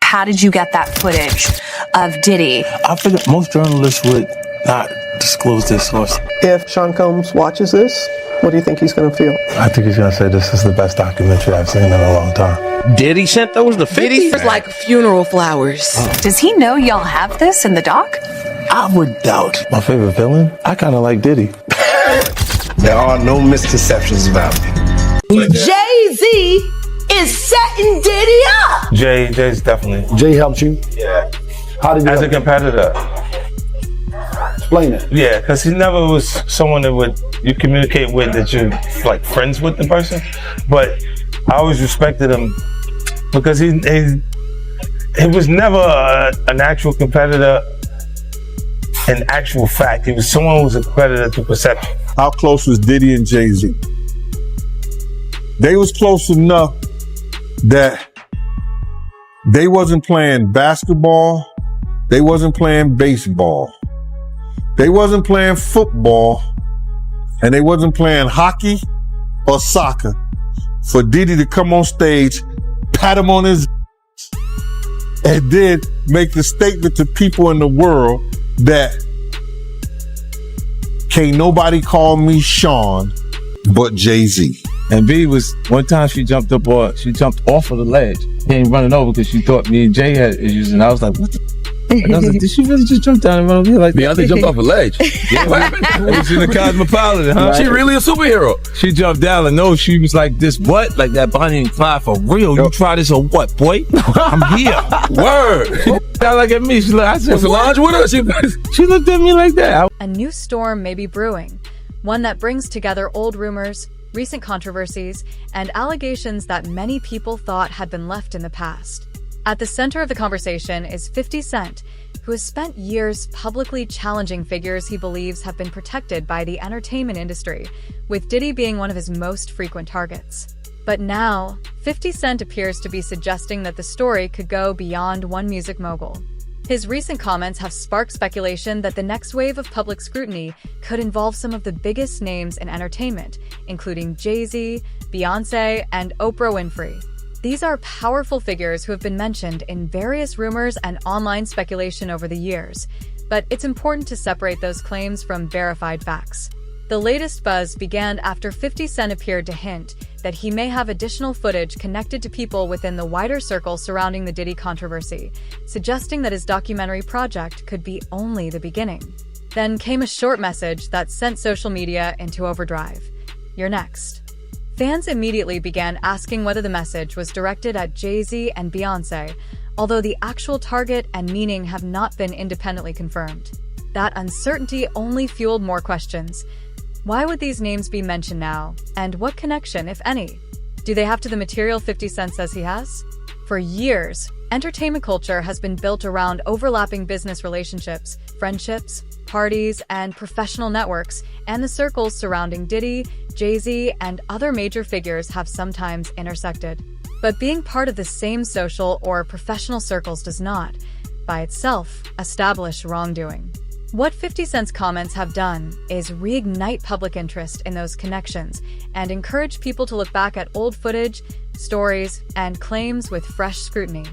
how did you get that footage of Diddy? I figured most journalists would not disclose their source. If Sean Combs watches this, what do you think he's going to feel? I think he's going to say this is the best documentary I've seen in a long time. Diddy sent those to 50? Diddy's like funeral flowers. Does he know y'all have this in the doc? I would doubt. My favorite villain? I kind of like Diddy. There are no misconceptions about me. Jay-Z is setting Diddy up. Jay's definitely. Jay helped you? Yeah. How did you As a competitor. explain it? Yeah, because he never was someone that you communicate with that you're like friends with the person. But I always respected him because he was never an actual competitor in actual fact. He was someone who was a competitor to perception. How close was Diddy and Jay-Z? They was close enough that they wasn't playing basketball, they wasn't playing baseball, they wasn't playing football, and they wasn't playing hockey or soccer for Diddy to come on stage, pat him on his and then make the statement to people in the world that can't nobody call me Sean but Jay-Z. And B was, one time she jumped off of the ledge. She ain't running over because she thought me and Jay had issues. And I was like, what the? And I was like, did she really just jump down and run over here like that? Beyonce jumped off a ledge. Yeah, what happened? It was in the Cosmopolitan, huh? She really a superhero. She jumped down and no, she was like, this what? Like that Bonnie and Clyde for real? You try this or what, boy? I'm here. Word. She down like at me. She like, I said, was Solange with her? She looked at me like that. A new storm may be brewing, one that brings together old rumors, recent controversies, and allegations that many people thought had been left in the past. At the center of the conversation is 50 Cent, who has spent years publicly challenging figures he believes have been protected by the entertainment industry, with Diddy being one of his most frequent targets. But now, 50 Cent appears to be suggesting that the story could go beyond one music mogul. His recent comments have sparked speculation that the next wave of public scrutiny could involve some of the biggest names in entertainment, including Jay-Z, Beyonce, and Oprah Winfrey. These are powerful figures who have been mentioned in various rumors and online speculation over the years, but it's important to separate those claims from verified facts. The latest buzz began after 50 Cent appeared to hint that he may have additional footage connected to people within the wider circle surrounding the Diddy controversy, suggesting that his documentary project could be only the beginning. Then came a short message that sent social media into overdrive. You're next. Fans immediately began asking whether the message was directed at Jay-Z and Beyonce, although the actual target and meaning have not been independently confirmed. That uncertainty only fueled more questions. Why would these names be mentioned now? And what connection, if any, do they have to the material 50 Cent says he has? For years, entertainment culture has been built around overlapping business relationships, friendships, parties, and professional networks, and the circles surrounding Diddy, Jay-Z, and other major figures have sometimes intersected. But being part of the same social or professional circles does not, by itself, establish wrongdoing. What 50 Cent's comments have done is reignite public interest in those connections and encourage people to look back at old footage, stories, and claims with fresh scrutiny.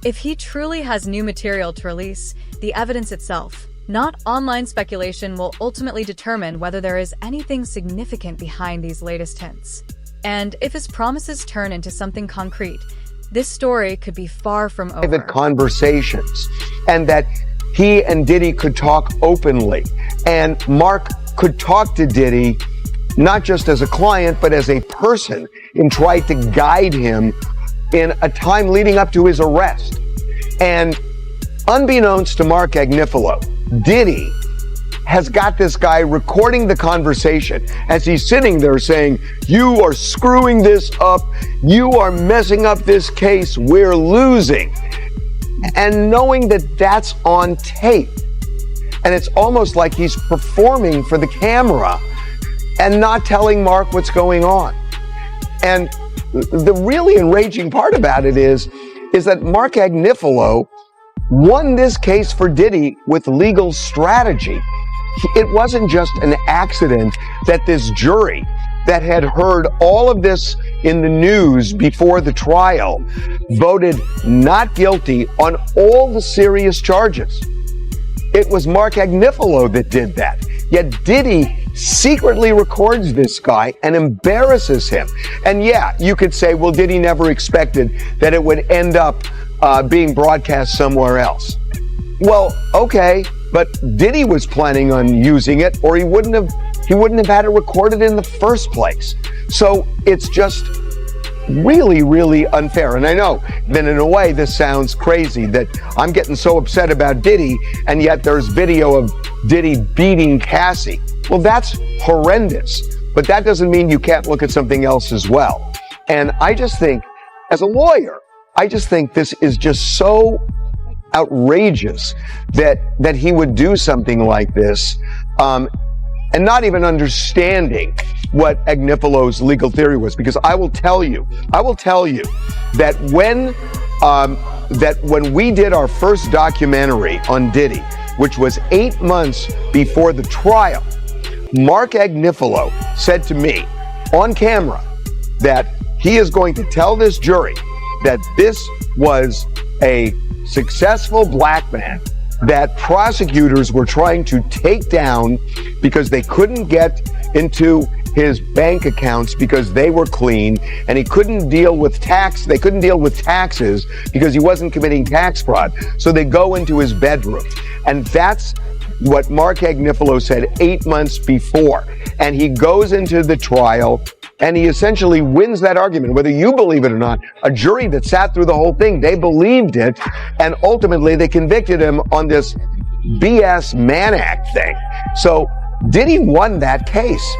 If he truly has new material to release, the evidence itself, not online speculation, will ultimately determine whether there is anything significant behind these latest hints. And if his promises turn into something concrete, this story could be far from over. Private conversations, and that he and Diddy could talk openly, and Mark could talk to Diddy not just as a client but as a person, and try to guide him in a time leading up to his arrest. And unbeknownst to Mark Agnifilo, Diddy has got this guy recording the conversation as he's sitting there saying, "You are screwing this up, you are messing up this case, we're losing." And knowing that that's on tape, and it's almost like he's performing for the camera and not telling Mark what's going on. And the really enraging part about it is that Mark Agnifilo won this case for Diddy with legal strategy. It wasn't just an accident that this jury that had heard all of this in the news before the trial voted not guilty on all the serious charges. It was Mark Agnifilo that did that. Yet Diddy secretly records this guy and embarrasses him. And yeah, you could say, well, Diddy never expected that it would end up being broadcast somewhere else. Well, okay, but Diddy was planning on using it, or he wouldn't have had it recorded in the first place. So it's just really, really unfair. And I know that in a way this sounds crazy, that I'm getting so upset about Diddy, and yet there's video of Diddy beating Cassie. Well, that's horrendous, but that doesn't mean you can't look at something else as well. And I just think, as a lawyer, I just think this is just so outrageous that he would do something like this, and not even understanding what Agnifilo's legal theory was. Because I will tell you that when we did our first documentary on Diddy, which was 8 months before the trial, Mark Agnifilo said to me on camera that he is going to tell this jury that this was a successful black man that prosecutors were trying to take down because they couldn't get into his bank accounts because they were clean, and he couldn't deal with they couldn't deal with taxes because he wasn't committing tax fraud. So they go into his bedroom. And that's what Mark Agnifilo said 8 months before. And he goes into the trial and he essentially wins that argument. Whether you believe it or not, a jury that sat through the whole thing, they believed it, and ultimately they convicted him on this BS Mann Act thing. So Diddy won that case.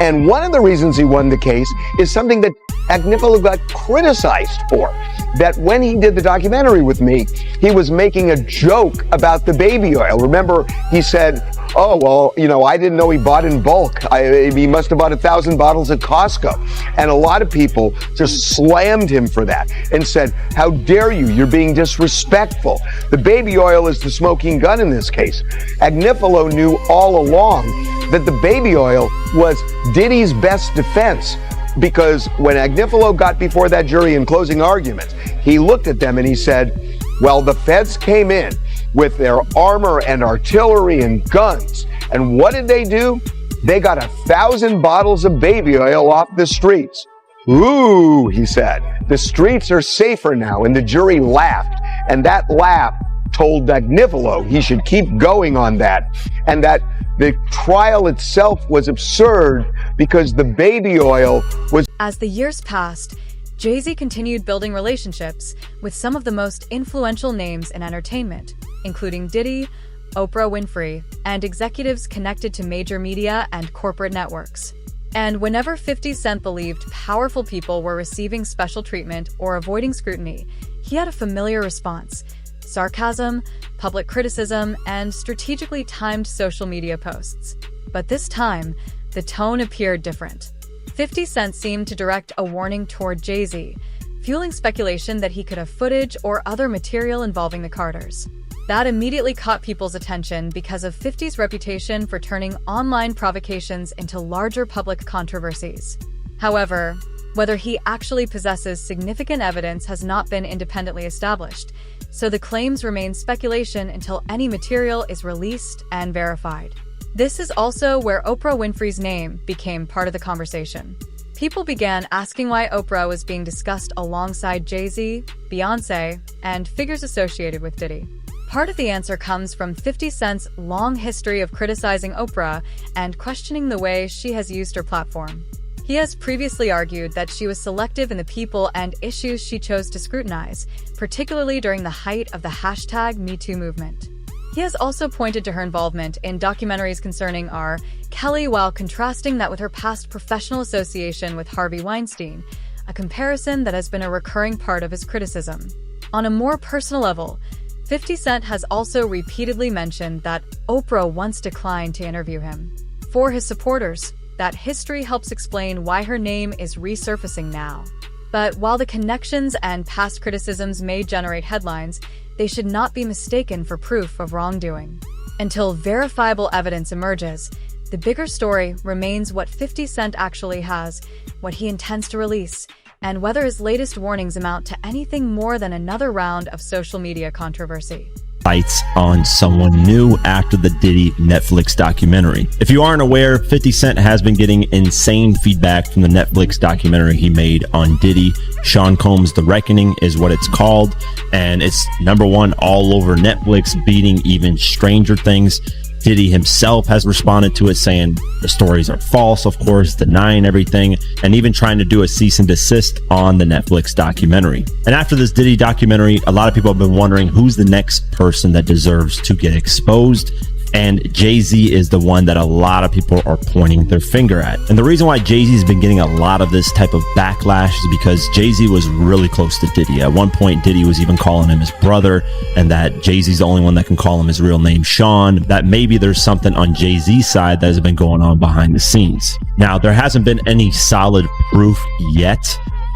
And one of the reasons he won the case is something that Agnifilo got criticized for. That when he did the documentary with me, he was making a joke about the baby oil. Remember, he said, oh, well, I didn't know he bought in bulk. He must have bought 1,000 bottles at Costco. And a lot of people just slammed him for that and said, how dare you? You're being disrespectful. The baby oil is the smoking gun in this case. Agnifilo knew all along that the baby oil was Diddy's best defense. Because when Agnifilo got before that jury in closing arguments, he looked at them and he said, well, the feds came in with their armor and artillery and guns. And what did they do? They got 1,000 bottles of baby oil off the streets. Ooh, he said, the streets are safer now. And the jury laughed. And that laugh told Agnifilo he should keep going on that. And that the trial itself was absurd because the baby oil was... As the years passed, Jay-Z continued building relationships with some of the most influential names in entertainment, including Diddy, Oprah Winfrey, and executives connected to major media and corporate networks. And whenever 50 Cent believed powerful people were receiving special treatment or avoiding scrutiny, he had a familiar response: sarcasm, public criticism, and strategically timed social media posts. But this time, the tone appeared different. 50 Cent seemed to direct a warning toward Jay-Z, fueling speculation that he could have footage or other material involving the Carters. That immediately caught people's attention because of 50's reputation for turning online provocations into larger public controversies. However, whether he actually possesses significant evidence has not been independently established, so the claims remain speculation until any material is released and verified. This is also where Oprah Winfrey's name became part of the conversation. People began asking why Oprah was being discussed alongside Jay-Z, Beyonce, and figures associated with Diddy. Part of the answer comes from 50 Cent's long history of criticizing Oprah and questioning the way she has used her platform. He has previously argued that she was selective in the people and issues she chose to scrutinize, particularly during the height of the #MeToo movement. He has also pointed to her involvement in documentaries concerning R. Kelly while contrasting that with her past professional association with Harvey Weinstein, a comparison that has been a recurring part of his criticism. On a more personal level, 50 Cent has also repeatedly mentioned that Oprah once declined to interview him. For his supporters, that history helps explain why her name is resurfacing now. But while the connections and past criticisms may generate headlines, they should not be mistaken for proof of wrongdoing. Until verifiable evidence emerges, The bigger story remains what 50 Cent actually has, what he intends to release, and whether his latest warnings amount to anything more than another round of social media controversy. Lights on someone new after the Diddy Netflix documentary. If you aren't aware, 50 Cent has been getting insane feedback from the Netflix documentary he made on Diddy. Sean Combs' The Reckoning is what it's called, and it's #1 all over Netflix, beating even Stranger Things. Diddy himself has responded to it, saying the stories are false, of course, denying everything, and even trying to do a cease and desist on the Netflix documentary. And after this Diddy documentary, a lot of people have been wondering who's the next person that deserves to get exposed. And Jay-Z is the one that a lot of people are pointing their finger at. And the reason why Jay-Z has been getting a lot of this type of backlash is because Jay-Z was really close to Diddy. At one point, Diddy was even calling him his brother, and that Jay-Z's the only one that can call him his real name, Sean. That maybe there's something on Jay-Z's side that has been going on behind the scenes. Now, there hasn't been any solid proof yet,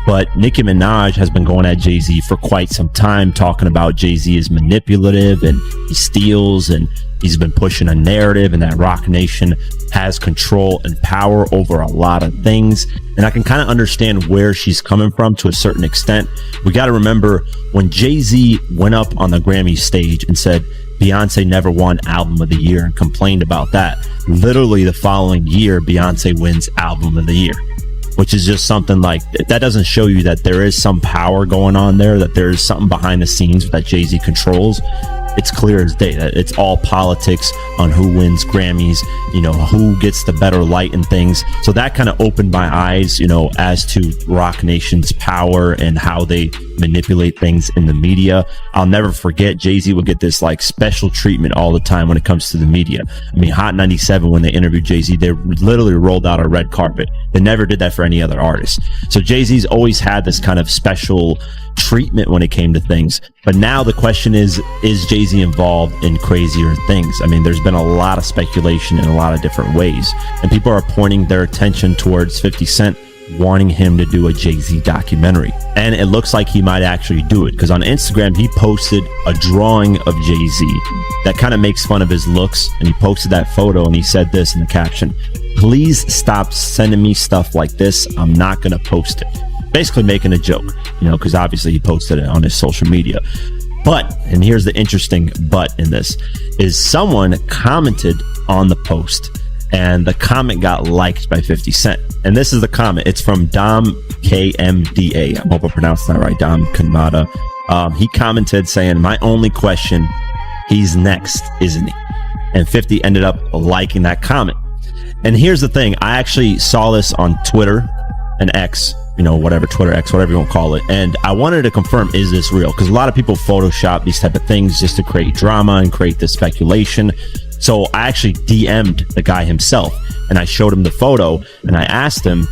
but Nicki Minaj has been going at Jay-Z for quite some time, talking about Jay-Z is manipulative and he steals, and he's been pushing a narrative, and that Roc Nation has control and power over a lot of things. And I can kind of understand where she's coming from to a certain extent. We got to remember when Jay-Z went up on the Grammy stage and said Beyonce never won Album of the Year and complained about that, literally the following year, Beyonce wins Album of the Year. Which is just something like, that doesn't show you that there is some power going on there, that there is something behind the scenes that Jay-Z controls. It's clear as day that it's all politics on who wins Grammys, you know, who gets the better light and things. So that kind of opened my eyes, you know, as to Roc Nation's power and how they manipulate things in the media. I'll never forget, Jay-Z would get this like special treatment all the time when it comes to the media. I mean, Hot 97, when they interviewed Jay-Z, they literally rolled out a red carpet. They never did that for any other artist. So Jay-Z's always had this kind of special treatment when it came to things. But now the question is Jay-Z involved in crazier things? I mean, there's been a lot of speculation in a lot of different ways, and people are pointing their attention towards 50 Cent wanting him to do a Jay-Z documentary. And it looks like he might actually do it, because on Instagram he posted a drawing of Jay-Z that kind of makes fun of his looks, and he posted that photo and he said this in the caption: "Please stop sending me stuff like this. I'm not gonna post it." Basically making a joke, you know, because obviously he posted it on his social media. But, and here's the interesting but in this, is someone commented on the post, and the comment got liked by 50 Cent. And this is the comment. It's from Dom KMDA. I hope I pronounced that right, Dom Kanmada. He commented saying, "My only question, he's next, isn't he?" And 50 ended up liking that comment. And here's the thing. I actually saw this on Twitter and X, you know, whatever, Twitter, X, whatever you want to call it. And I wanted to confirm, is this real? Because a lot of people Photoshop these type of things just to create drama and create this speculation. So I actually DM'd the guy himself, and I showed him the photo, and I asked him,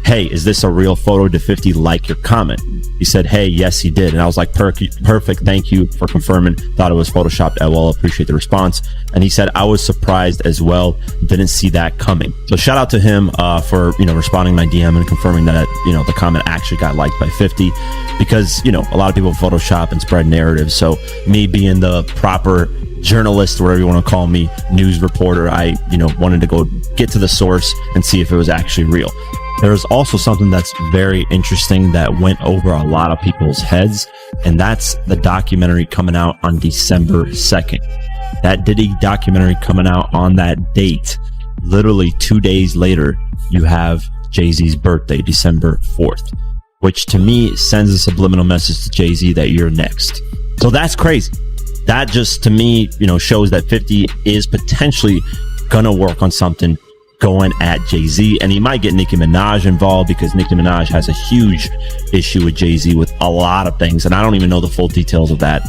"Hey, is this a real photo? Did 50 like your comment?" He said, "Hey, yes, he did." And I was like, perfect. Thank you for confirming. Thought it was Photoshopped. Well, appreciate the response. And he said, "I was surprised as well. Didn't see that coming." So shout out to him for, you know, responding to my DM and confirming that, you know, the comment actually got liked by 50, because, you know, a lot of people Photoshop and spread narratives. So me being the proper journalist, whatever you want to call me, news reporter, I, you know, wanted to go get to the source and see if it was actually real. There's also something that's very interesting that went over a lot of people's heads, and that's the documentary coming out on December 2nd. That Diddy documentary coming out on that date. Literally 2 days later, you have Jay-Z's birthday, December 4th, which to me sends a subliminal message to Jay-Z that you're next. So that's crazy. That just, to me, you know, shows that 50 is potentially gonna work on something going at Jay-Z, and he might get Nicki Minaj involved, because Nicki Minaj has a huge issue with Jay-Z with a lot of things, and I don't even know the full details of that.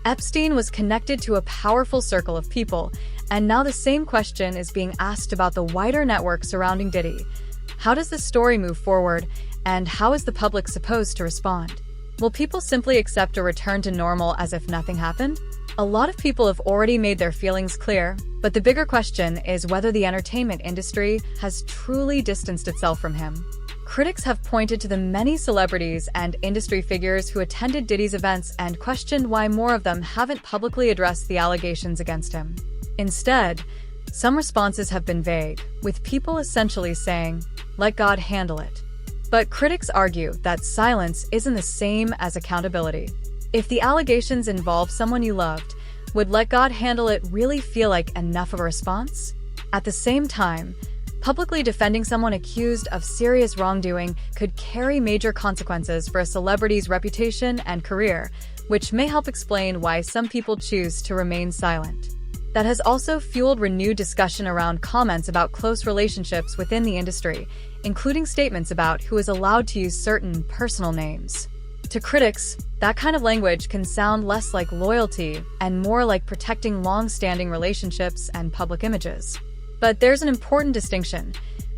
Epstein was connected to a powerful circle of people, and now the same question is being asked about the wider network surrounding Diddy. How does this story move forward, and how is the public supposed to respond? Will people simply accept a return to normal as if nothing happened? A lot of people have already made their feelings clear, but the bigger question is whether the entertainment industry has truly distanced itself from him. Critics have pointed to the many celebrities and industry figures who attended Diddy's events and questioned why more of them haven't publicly addressed the allegations against him. Instead, Some responses have been vague, with people essentially saying, "Let God handle it." But critics argue that silence isn't the same as accountability. If the allegations involve someone you loved, would "let God handle it" really feel like enough of a response? At the same time, publicly defending someone accused of serious wrongdoing could carry major consequences for a celebrity's reputation and career, which may help explain why some people choose to remain silent. That has also fueled renewed discussion around comments about close relationships within the industry, including statements about who is allowed to use certain personal names. To critics, that kind of language can sound less like loyalty and more like protecting long-standing relationships and public images. But there's an important distinction.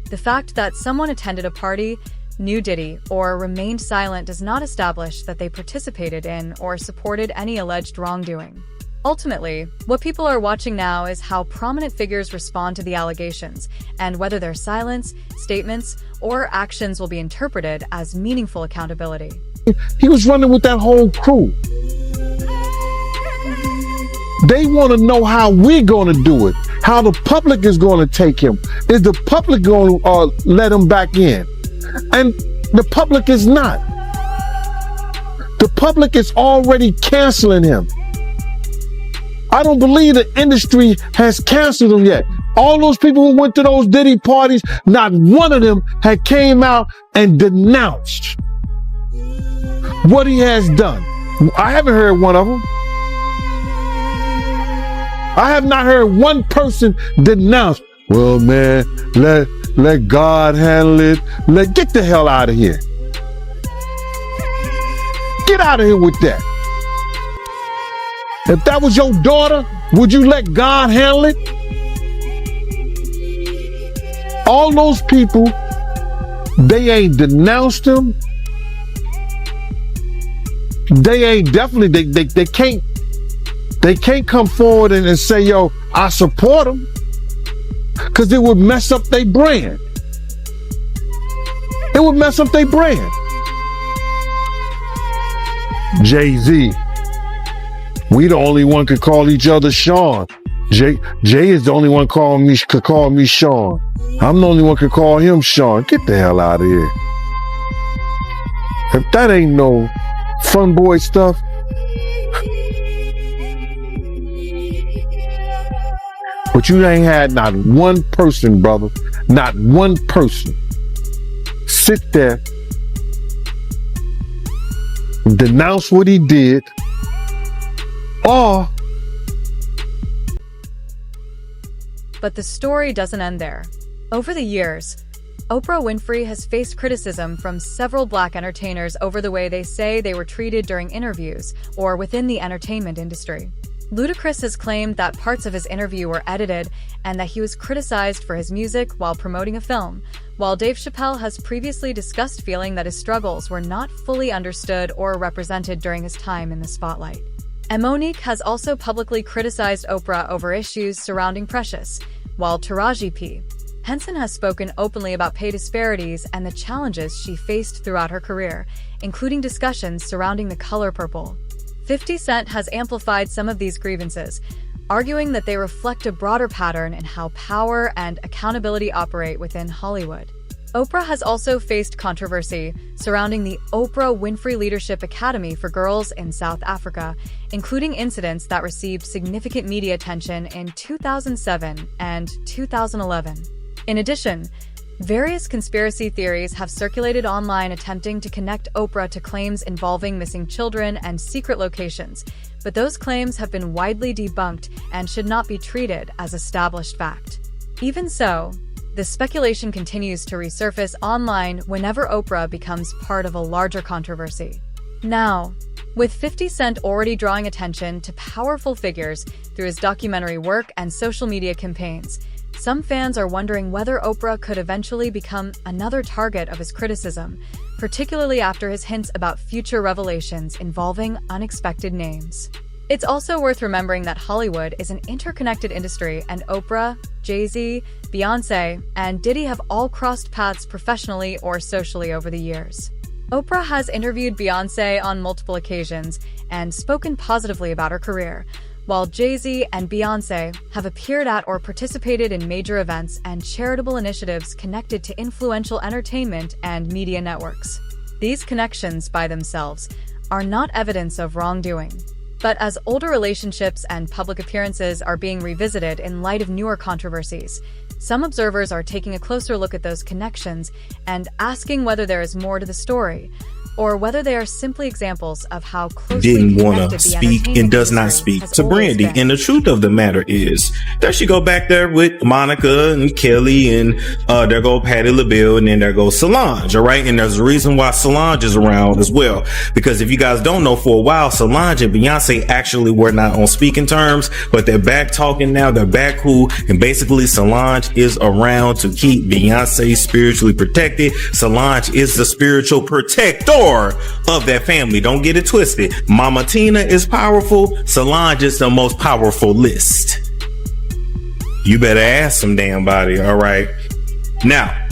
The fact that someone attended a party, knew Diddy, or remained silent does not establish that they participated in or supported any alleged wrongdoing. Ultimately, what people are watching now is how prominent figures respond to the allegations, and whether their silence, statements, or actions will be interpreted as meaningful accountability. He was running with that whole crew. They want to know how we're going to do it, how the public is going to take him. Is the public going to let him back in? And the public is not. The public is already canceling him. I don't believe the industry has canceled him yet. All those people who went to those Diddy parties, not one of them had came out and denounced what he has done. I haven't heard one of them. I have not heard one person denounce, "Well, man, let God handle it. Get the hell out of here. Get out of here with that." If that was your daughter, would you let God handle it? All those people, they ain't denounced him. They ain't definitely, they can't come forward and say, "Yo, I support him," because it would mess up their brand. It would mess up their brand. Jay-Z. We the only one could call each other Sean. Jay is the only one could call me Sean. I'm the only one could call him Sean. Get the hell out of here. If that ain't no fun boy stuff. But you ain't had not one person, brother, not one person sit there, denounce what he did, or... But the story doesn't end there. Over the years, Oprah Winfrey has faced criticism from several Black entertainers over the way they say they were treated during interviews or within the entertainment industry. Ludacris has claimed that parts of his interview were edited and that he was criticized for his music while promoting a film, while Dave Chappelle has previously discussed feeling that his struggles were not fully understood or represented during his time in the spotlight. And Monique has also publicly criticized Oprah over issues surrounding Precious, while Taraji P. Henson has spoken openly about pay disparities and the challenges she faced throughout her career, including discussions surrounding the color purple. 50 Cent has amplified some of these grievances, arguing that they reflect a broader pattern in how power and accountability operate within Hollywood. Oprah has also faced controversy surrounding the Oprah Winfrey Leadership Academy for Girls in South Africa, including incidents that received significant media attention in 2007 and 2011. In addition, various conspiracy theories have circulated online attempting to connect Oprah to claims involving missing children and secret locations, but those claims have been widely debunked and should not be treated as established fact. Even so, the speculation continues to resurface online whenever Oprah becomes part of a larger controversy. Now, with 50 Cent already drawing attention to powerful figures through his documentary work and social media campaigns, some fans are wondering whether Oprah could eventually become another target of his criticism, particularly after his hints about future revelations involving unexpected names. It's also worth remembering that Hollywood is an interconnected industry, and Oprah, Jay-Z, Beyonce, and Diddy have all crossed paths professionally or socially over the years. Oprah has interviewed Beyonce on multiple occasions and spoken positively about her career, while Jay-Z and Beyonce have appeared at or participated in major events and charitable initiatives connected to influential entertainment and media networks. These connections by themselves are not evidence of wrongdoing. But as older relationships and public appearances are being revisited in light of newer controversies, some observers are taking a closer look at those connections and asking whether there is more to the story, or whether they are simply examples of how closely didn't want connected to the speak and entertainment does not industry speak has to always Brandy. been. And the truth of the matter is, there she go back there with Monica and Kelly, and there go Patti LaBelle, and then there goes Solange, all right? And there's a reason why Solange is around as well, because if you guys don't know, for a while, Solange and Beyonce actually were not on speaking terms, but they're back talking now, they're back cool, and basically Solange is around to keep Beyonce spiritually protected. Solange is the spiritual protector of that family. Don't get it twisted. Mama Tina is powerful. Solange is the most powerful list. You better ask some damn body. All right. Now,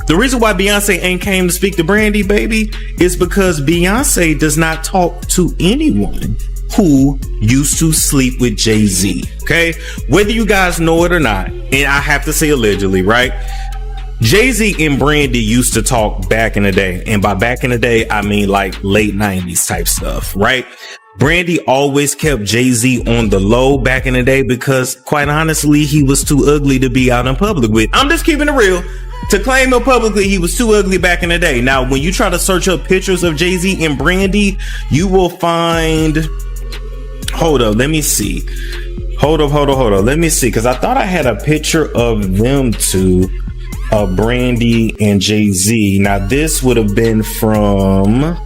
the reason why Beyonce ain't came to speak to Brandy, baby, is because Beyonce does not talk to anyone who used to sleep with Jay-Z. Okay. Whether you guys know it or not, and I have to say allegedly, right? Jay-Z and Brandy used to talk back in the day. And by back in the day, I mean like late 90s type stuff, right? Brandy always kept Jay-Z on the low back in the day because, quite honestly, he was too ugly to be out in public with. I'm just keeping it real. To claim him publicly, he was too ugly back in the day. Now, when you try to search up pictures of Jay-Z and Brandy, you will find... Hold up, let me see. Hold up. Let me see, because I thought I had a picture of them two. Brandy and Jay-Z. Now this would have been from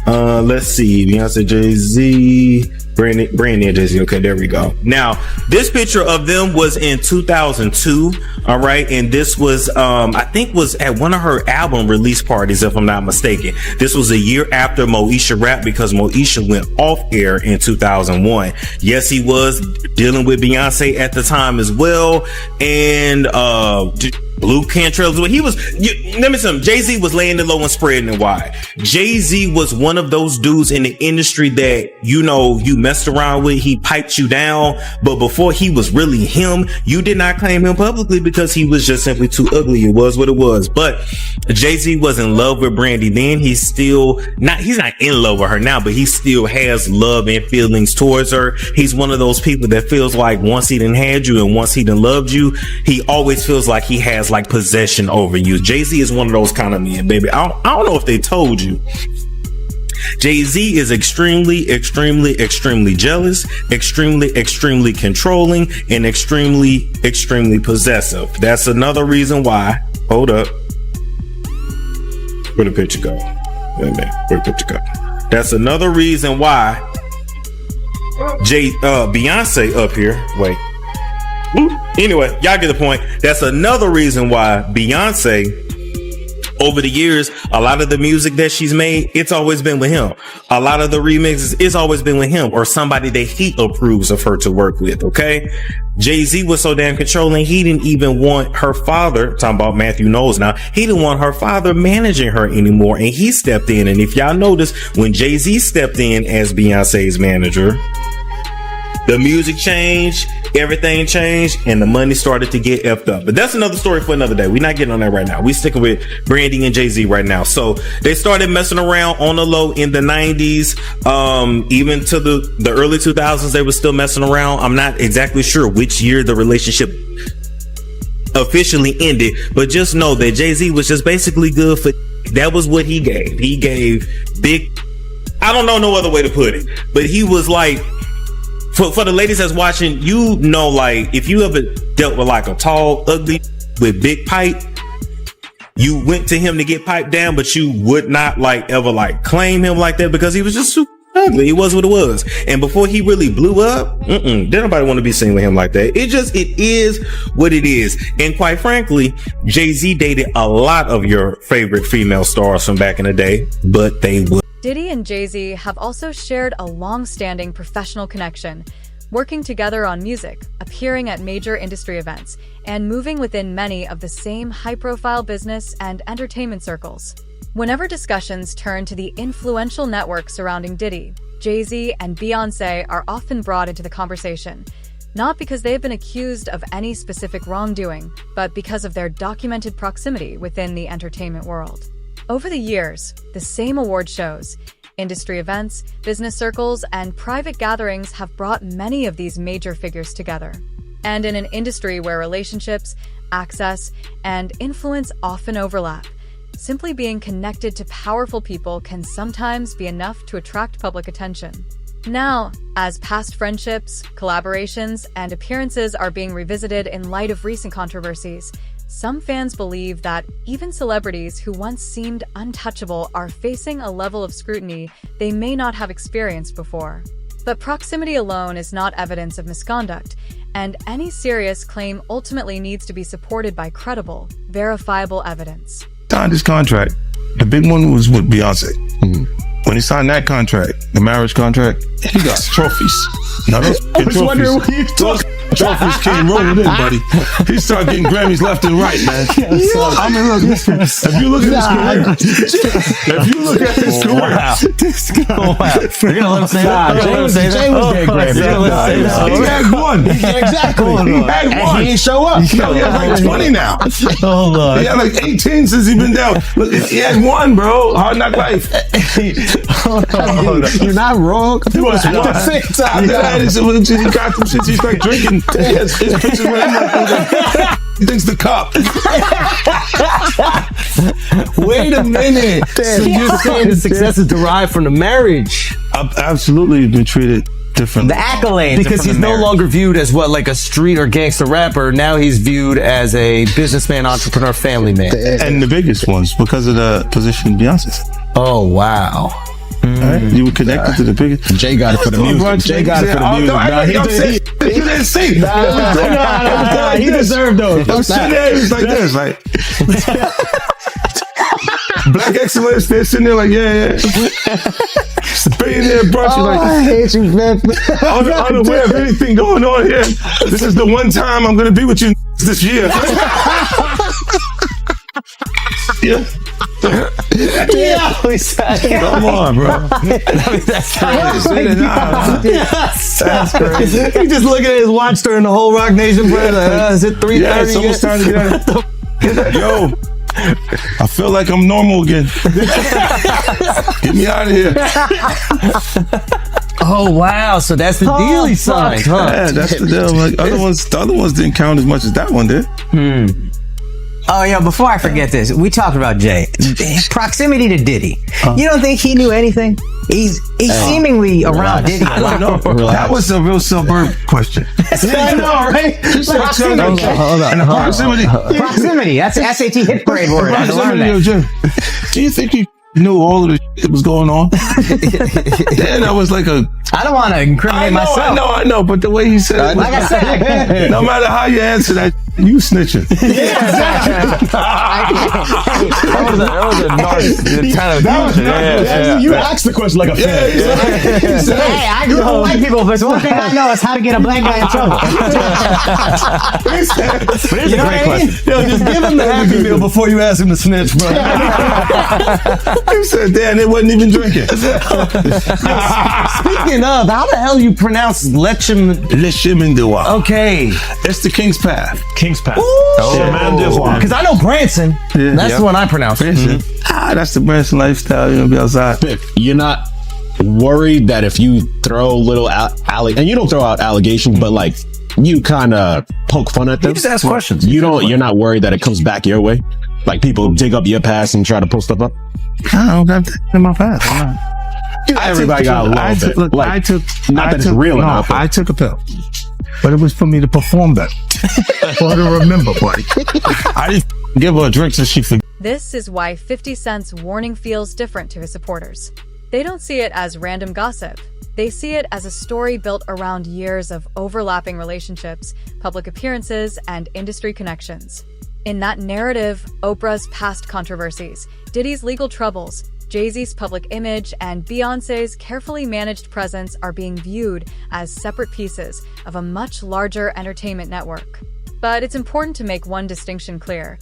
let's see, Beyonce, Jay-Z, Brandy and Jay-Z. Okay, there we go. Now this picture of them was in 2002. All right, and this was I think was at one of her album release parties, if I'm not mistaken. This was a year after Moesha Rap, because Moesha went off air in 2001. Yes, he was dealing with Beyonce at the time as well, and Blue Cantrell's what he was. Let me tell you, Jay-Z was laying it low and spreading it wide. Jay-Z was one of those dudes in the industry that, you know, you messed around with. He piped you down, but before he was really him, you did not claim him publicly because he was just simply too ugly. It was what it was. But Jay-Z was in love with Brandy then. He's not in love with her now, but he still has love and feelings towards her. He's one of those people that feels like once he done had you and once he done loved you, he always feels like he has like possession over you. Jay-Z is one of those kind of men, baby. I don't know if they told you. Jay-Z is extremely jealous, extremely controlling, and extremely possessive. That's another reason why. Hold up. Where'd the picture go? Wait a minute. Where'd the picture go? That's another reason why Beyonce up here. Wait. Anyway, y'all get the point. That's another reason why Beyonce, over the years, a lot of the music that she's made, it's always been with him. A lot of the remixes, it's always been with him or somebody that he approves of her to work with, okay? Jay-Z was so damn controlling, he didn't even want her father, talking about Matthew Knowles now, he didn't want her father managing her anymore, and he stepped in. And if y'all notice, when Jay-Z stepped in as Beyonce's manager, the music changed, everything changed, and the money started to get effed up. But that's another story for another day. We're not getting on that right now. We sticking with Brandy and Jay-Z right now. So they started messing around on the low in the 90s. Even to the early 2000s, they were still messing around. I'm not exactly sure which year the relationship officially ended, but just know that Jay-Z was just basically good for, that was what he gave. He gave big, I don't know no other way to put it, but he was like, for the ladies that's watching, you know, like if you ever dealt with like a tall, ugly with big pipe, you went to him to get piped down, but you would not like ever like claim him like that because he was just super ugly. It was what it was. And before he really blew up, didn't nobody want to be seen with him like that. It is what it is. And quite frankly, Jay-Z dated a lot of your favorite female stars from back in the day, but they would. Diddy and Jay-Z have also shared a long-standing professional connection, working together on music, appearing at major industry events, and moving within many of the same high-profile business and entertainment circles. Whenever discussions turn to the influential network surrounding Diddy, Jay-Z, and Beyonce are often brought into the conversation, not because they have been accused of any specific wrongdoing, but because of their documented proximity within the entertainment world. Over the years, the same award shows, industry events, business circles, and private gatherings have brought many of these major figures together. And in an industry where relationships, access, and influence often overlap, simply being connected to powerful people can sometimes be enough to attract public attention. Now, as past friendships, collaborations, and appearances are being revisited in light of recent controversies, some fans believe that even celebrities who once seemed untouchable are facing a level of scrutiny they may not have experienced before. But proximity alone is not evidence of misconduct, and any serious claim ultimately needs to be supported by credible, verifiable evidence. Signed his contract. The big one was with Beyonce. When he signed that contract, the marriage contract, he got trophies. Now those trophies came rolling in, buddy. He started getting Grammys left and right, man. I mean, look, if you look at his career, this guy. You're gonna let him say that? Jay was getting Grammys. He had one. Exactly. He had one. And he ain't show up. He has like 20 now. Hold on. He had like 18 since he been down. Look, he had one, bro. Hard Knock Life. You're not wrong. He was one. He got some shit. He's like drinking. His pictures with him. He thinks the cup. Wait a minute. So you're saying the success is derived from the marriage? I've absolutely been treated differently. The accolades. Because he's no longer viewed as what, like a street or gangster rapper. Now he's viewed as a businessman, entrepreneur, family man. And the biggest ones because of the position Beyonce's. Oh, wow. Right? You were connected to the biggest. Jay got it for the music. Jay got it for the music. You didn't see. Nah, he deserved those. I'm sitting there, it was like this, like Black excellence. They're sitting there like, yeah. It's a billionaire brunch. Like, I hate you, man. Unaware of anything going on here. This is the one time I'm gonna be with you this year. Yeah. Come on, bro. That's crazy. He just looking at his watch during the whole Rock Nation, bro. Like, is it 3:30? Yeah, it's almost time to get out. Yo, I feel like I'm normal again. Get me out of here. Oh wow! So that's the deal he signed, huh? Yeah, that's the deal. Like the other ones didn't count as much as that one did. Oh, yeah, before I forget this, we talked about Jay. Proximity to Diddy. You don't think he knew anything? He's seemingly around Diddy a lot. That was a real suburb question. I know, right? Proximity. Hold on. And the proximity. Proximity. That's the SAT hit parade word. I had to learn that. Do you think he knew all of the shit that was going on? Then I was like I don't want to incriminate myself. I know, but the way he said it, like I said, no matter how you answer that, you snitching. That was a nice kind of You asked the question like a fan. Hey, I grew up with white people, but it's one thing I know is how to get a black guy in trouble. But here's a great question. Yo, just give him the Happy Meal before you ask him to snitch, bro. He said, damn, they wasn't even drinking. Speaking of, how the hell you pronounce Lechimendewa. Okay. It's the King's Path. King's Path. Because I know Branson. That's the one I pronounce. Branson. That's the Branson lifestyle. You're gonna be outside. You're not worried that if you throw little and you don't throw out allegations, but like you kind of poke fun at them. You just ask questions. You're not worried that it comes back your way. Like people dig up your past and try to pull stuff up. I don't got that in my past. Everybody got a little bit. I took enough. I took a pill, but it was for me to perform better or to remember, buddy. I didn't give her a drink so she forgot. This is why 50 Cent's warning feels different to his supporters. They don't see it as random gossip. They see it as a story built around years of overlapping relationships, public appearances, and industry connections. In that narrative, Oprah's past controversies, Diddy's legal troubles, Jay-Z's public image, and Beyonce's carefully managed presence are being viewed as separate pieces of a much larger entertainment network. But it's important to make one distinction clear.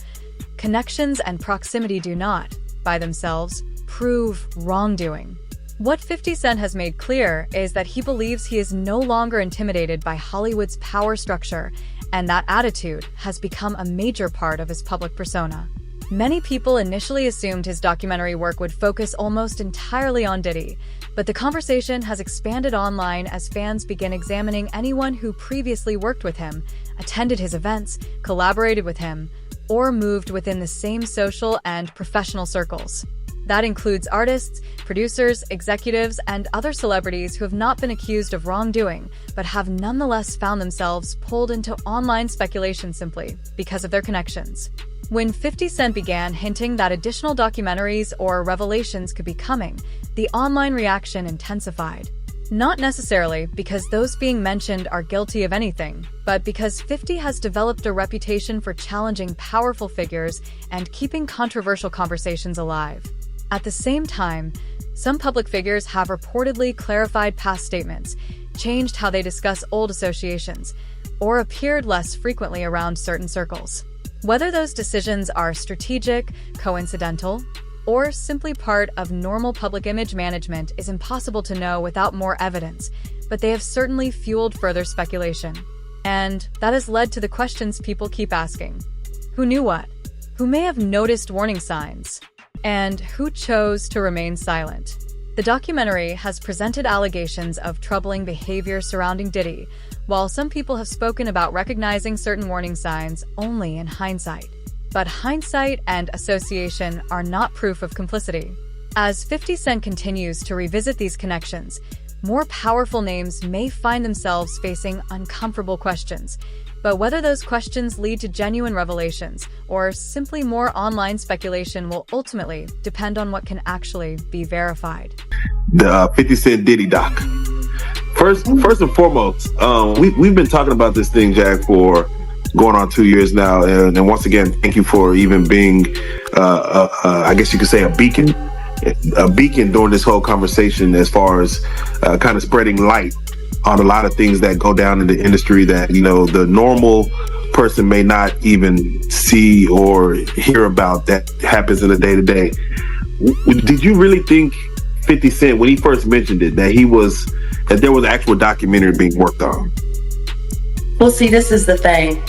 Connections and proximity do not, by themselves, prove wrongdoing. What 50 Cent has made clear is that he believes he is no longer intimidated by Hollywood's power structure, and that attitude has become a major part of his public persona. Many people initially assumed his documentary work would focus almost entirely on Diddy, but the conversation has expanded online as fans begin examining anyone who previously worked with him, attended his events, collaborated with him, or moved within the same social and professional circles. That includes artists, producers, executives, and other celebrities who have not been accused of wrongdoing, but have nonetheless found themselves pulled into online speculation simply because of their connections. When 50 Cent began hinting that additional documentaries or revelations could be coming, the online reaction intensified. Not necessarily because those being mentioned are guilty of anything, but because 50 has developed a reputation for challenging powerful figures and keeping controversial conversations alive. At the same time, some public figures have reportedly clarified past statements, changed how they discuss old associations, or appeared less frequently around certain circles. Whether those decisions are strategic, coincidental, or simply part of normal public image management is impossible to know without more evidence, but they have certainly fueled further speculation. And that has led to the questions people keep asking. Who knew what? Who may have noticed warning signs? And who chose to remain silent? The documentary has presented allegations of troubling behavior surrounding Diddy, while some people have spoken about recognizing certain warning signs only in hindsight. But hindsight and association are not proof of complicity. As 50 Cent continues to revisit these connections, more powerful names may find themselves facing uncomfortable questions. But whether those questions lead to genuine revelations or simply more online speculation will ultimately depend on what can actually be verified. The 50 Cent Diddy doc. First and foremost, we've been talking about this thing, Jack, for going on 2 years now. And once again, thank you for even being, I guess you could say, a beacon during this whole conversation as far as kind of spreading light on a lot of things that go down in the industry that, you know, the normal person may not even see or hear about that happens in the day-to-day. Did you really think 50 Cent, when he first mentioned it, that there was an actual documentary being worked on? Well, see, this is the thing.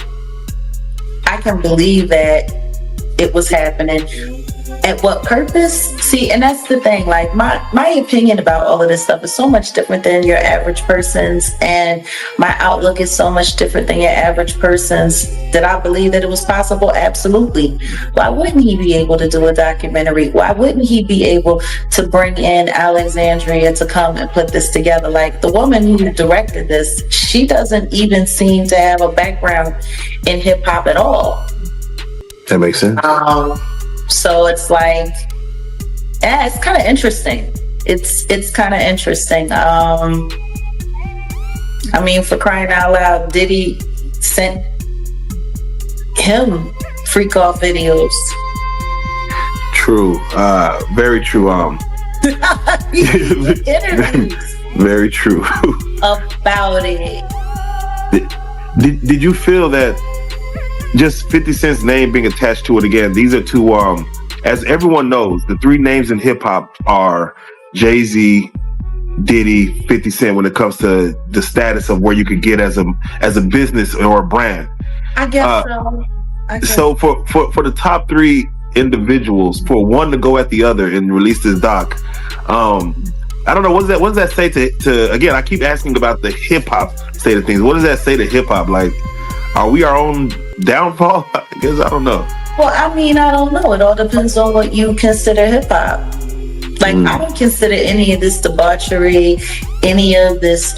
I can believe that it was happening. At what purpose? See, and that's the thing. Like, my opinion about all of this stuff is so much different than your average person's, and my outlook is so much different than your average person's. Did I believe that it was possible? Absolutely. Why wouldn't he be able to do a documentary? Why wouldn't he be able to bring in Alexandria to come and put this together? Like, the woman who directed this, she doesn't even seem to have a background in hip hop at all. That makes sense. So it's like, yeah, it's kind of interesting. It's kind of interesting. I mean, for crying out loud, Diddy sent him freak off videos. True. Very true. Interviews. Very true. About it. Did you feel that just 50 Cent's name being attached to it again? These are two, as everyone knows, the three names in hip hop are Jay-Z, Diddy, 50 Cent when it comes to the status of where you could get as a business or a brand. I guess so. So for the top three individuals, for one to go at the other and release this doc, I don't know, what does that say to again, I keep asking about the hip hop state of things. What does that say to hip hop? Like, are we our own downfall? I guess I don't know. Well, I mean, I don't know. It all depends on what you consider hip hop. Like, I don't consider any of this debauchery, any of this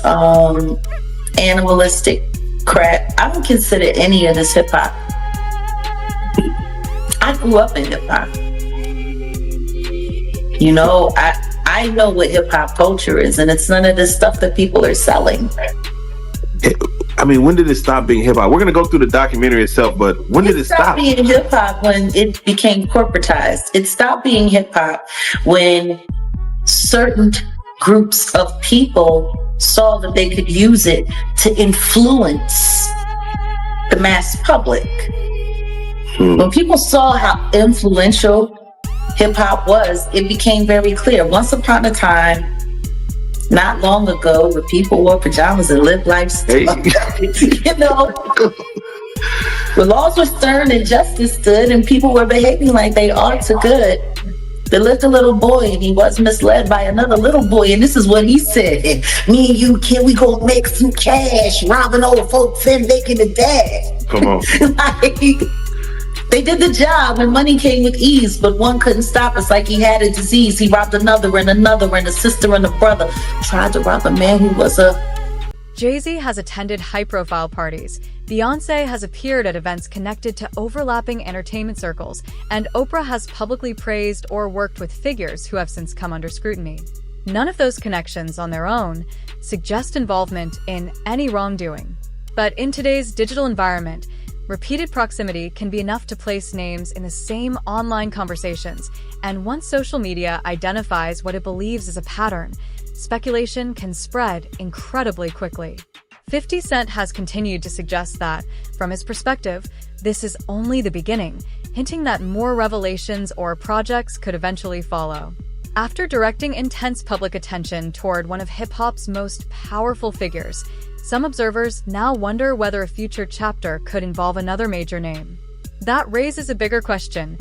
animalistic crap. I don't consider any of this hip hop. I grew up in hip hop. You know, I know what hip hop culture is, and it's none of this stuff that people are selling. I mean, when did it stop being hip hop? We're going to go through the documentary itself, but when did it stop? It stopped being hip hop when it became corporatized. It stopped being hip hop when certain groups of people saw that they could use it to influence the mass public. When people saw how influential hip hop was, it became very clear. Once upon a time, not long ago where people wore pajamas and lived life stuff. You know, the laws were stern and justice stood and people were behaving like they ought to good. There lived a little boy and he was misled by another little boy, and this is what he said: me and you, kid, we gonna make some cash, robbing old folks and making a dash. Come on. Like, they did the job and money came with ease, but one couldn't stop us like he had a disease. He robbed another and another and a sister and a brother. Tried to rob a man who was a... Jay-Z has attended high-profile parties. Beyonce has appeared at events connected to overlapping entertainment circles, and Oprah has publicly praised or worked with figures who have since come under scrutiny. None of those connections on their own suggest involvement in any wrongdoing. But in today's digital environment, repeated proximity can be enough to place names in the same online conversations, and once social media identifies what it believes is a pattern, speculation can spread incredibly quickly. 50 Cent has continued to suggest that, from his perspective, this is only the beginning, hinting that more revelations or projects could eventually follow. After directing intense public attention toward one of hip-hop's most powerful figures, some observers now wonder whether a future chapter could involve another major name. That raises a bigger question.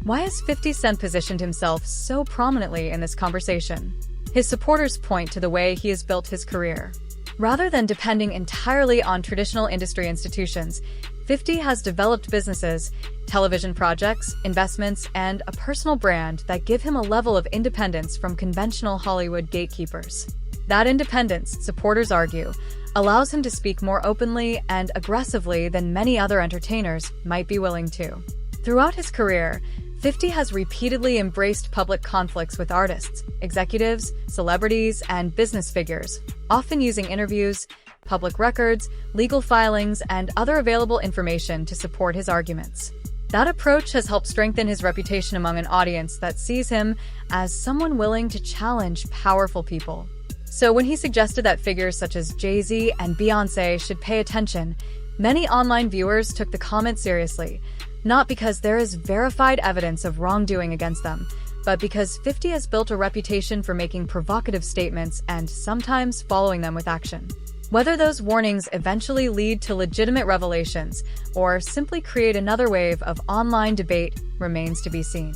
Why has 50 Cent positioned himself so prominently in this conversation? His supporters point to the way he has built his career. Rather than depending entirely on traditional industry institutions, 50 has developed businesses, television projects, investments, and a personal brand that give him a level of independence from conventional Hollywood gatekeepers. That independence, supporters argue, allows him to speak more openly and aggressively than many other entertainers might be willing to. Throughout his career, 50 has repeatedly embraced public conflicts with artists, executives, celebrities, and business figures, often using interviews, public records, legal filings, and other available information to support his arguments. That approach has helped strengthen his reputation among an audience that sees him as someone willing to challenge powerful people. So when he suggested that figures such as Jay-Z and Beyonce should pay attention, many online viewers took the comment seriously, not because there is verified evidence of wrongdoing against them, but because 50 has built a reputation for making provocative statements and sometimes following them with action. Whether those warnings eventually lead to legitimate revelations or simply create another wave of online debate remains to be seen.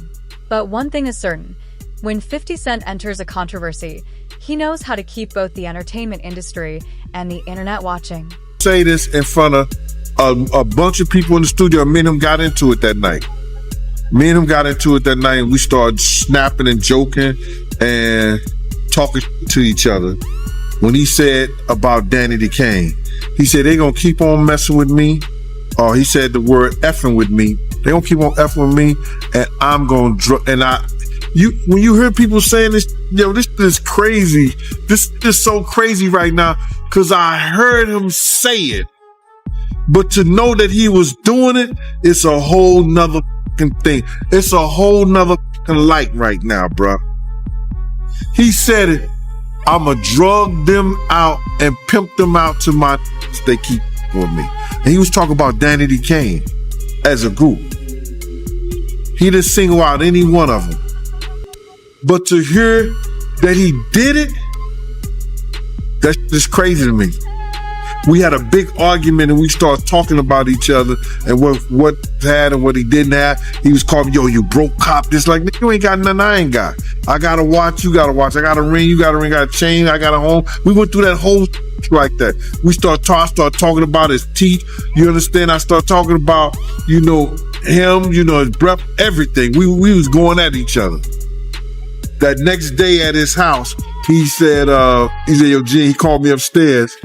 But one thing is certain: when 50 Cent enters a controversy, he knows how to keep both the entertainment industry and the internet watching. Say this in front of a bunch of people in the studio. Me and him got into it that night. And we started snapping and joking and talking to each other. When he said about Danny the Kane, he said they gonna keep on messing with me. Or he said the word effing with me. They gonna keep on effing with me, and I'm gonna when you hear people saying this, this is crazy. This is so crazy right now, because I heard him say it. But to know that he was doing it, it's a whole nother thing. It's a whole nother light right now, bro. He said it. I'ma drug them out and pimp them out to my they keep with me. And he was talking about Danny the Kane as a group. He didn't single out any one of them. But to hear that he did it, that's just crazy to me. We had a big argument and we started talking about each other and what had and what he didn't have. He was calling me, yo, you broke cop. This like, you ain't got nothing I ain't got. I got a watch, you got a watch. I got a ring, you got a ring. I got a chain, I got a home. We went through that whole like that. We start talking about his teeth. You understand? I start talking about, him, his breath, everything. We was going at each other. That next day at his house, he said, yo, Gene, he called me upstairs.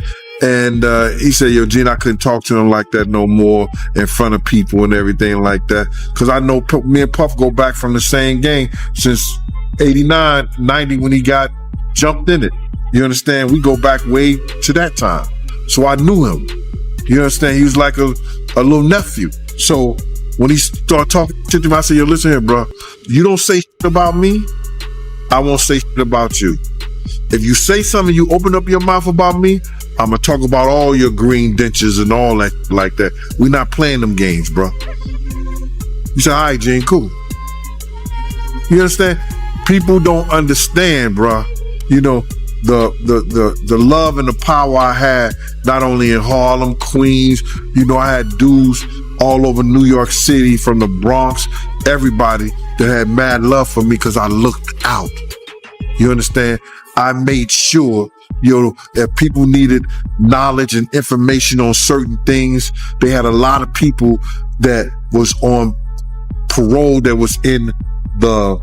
And he said, yo, Gene, I couldn't talk to him like that no more in front of people and everything like that. Because I know me and Puff go back from the same gang since 89, 90 when he got jumped in it. You understand? We go back way to that time. So I knew him. You understand? He was like a little nephew. So when he started talking to him, I said, yo, listen here, bro. You don't say shit about me, I won't say shit about you. If you say something, you open up your mouth about me, I'm going to talk about all your green dentures and all that like that. We're not playing them games, bro. You say, all right, Gene, cool. You understand? People don't understand, bro. the love and the power I had, not only in Harlem, Queens, you know, I had dudes all over New York City, from the Bronx, everybody that had mad love for me because I looked out. You understand? I made sure, you know, that people needed knowledge and information on certain things. They had a lot of people that was on parole that was in the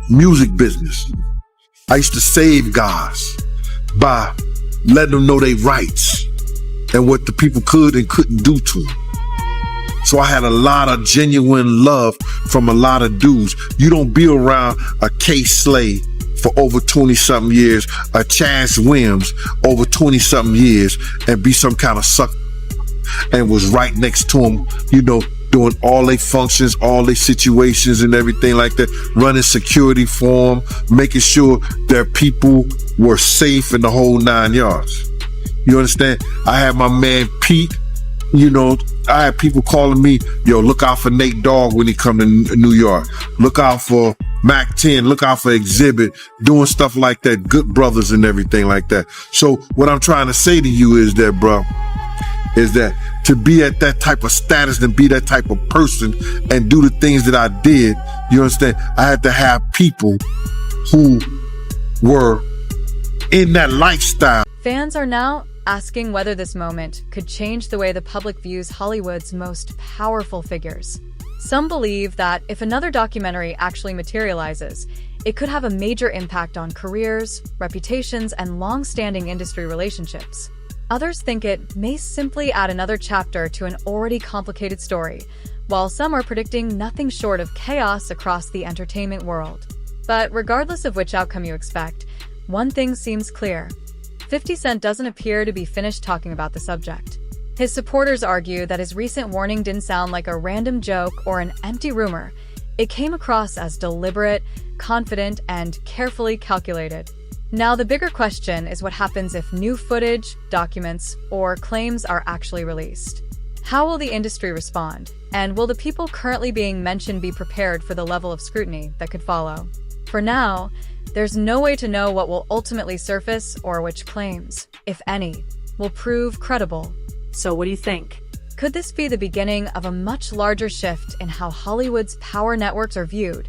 music business. I used to save guys by letting them know their rights and what the people could and couldn't do to them. So I had a lot of genuine love from a lot of dudes. You don't be around a K. Slay for over 20-something years, a Chaz Williams over 20-something years, and be some kind of sucker and was right next to him, you know, doing all their functions, all their situations and everything like that, running security for them, making sure their people were safe in the whole 9 yards. You understand? I had my man Pete, you know, I had people calling me, yo, look out for Nate Dogg when he come to New York. Look out for Mac 10, look out for Exhibit, doing stuff like that, Good Brothers and everything like that. So what I'm trying to say to you is that, bro, is that to be at that type of status and be that type of person and do the things that I did, you understand? I had to have people who were in that lifestyle. Fans are now asking whether this moment could change the way the public views Hollywood's most powerful figures. Some believe that if another documentary actually materializes, it could have a major impact on careers, reputations, and long-standing industry relationships. Others think it may simply add another chapter to an already complicated story, while some are predicting nothing short of chaos across the entertainment world. But regardless of which outcome you expect, one thing seems clear. 50 Cent doesn't appear to be finished talking about the subject. His supporters argue that his recent warning didn't sound like a random joke or an empty rumor. It came across as deliberate, confident, and carefully calculated. Now, the bigger question is what happens if new footage, documents, or claims are actually released. How will the industry respond? And will the people currently being mentioned be prepared for the level of scrutiny that could follow? For now, there's no way to know what will ultimately surface or which claims, if any, will prove credible. So what do you think? Could this be the beginning of a much larger shift in how Hollywood's power networks are viewed?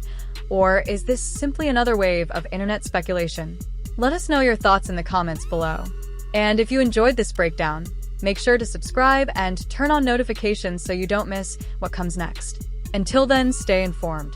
Or is this simply another wave of internet speculation? Let us know your thoughts in the comments below. And if you enjoyed this breakdown, make sure to subscribe and turn on notifications so you don't miss what comes next. Until then, stay informed.